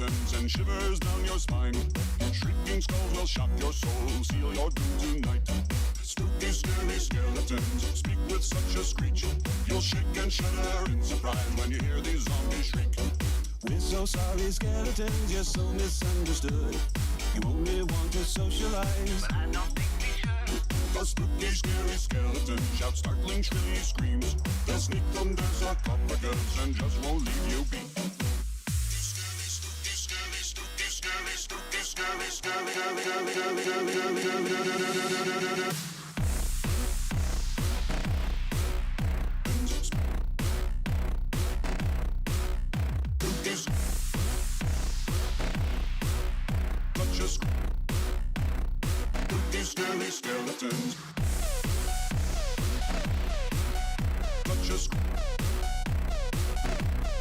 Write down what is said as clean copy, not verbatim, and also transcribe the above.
skeletons and shivers down your spine. Shrieking skulls will shock your soul, seal your doom tonight. Spooky, scary skeletons speak with such a screech. You'll shake and shudder in surprise when you hear these zombies shriek. We're so sorry, skeletons, you're so misunderstood. You only want to socialize, but I don't think we should. The spooky, scary skeletons shout startling, shrilly screams. They'll sneak under sarcophagus and just won't leave you be. Spooky, scary, spooky, scary, spooky, scary, scary, scary, scary, scary, scary, scary, scary. Scary skeletons. Touch us.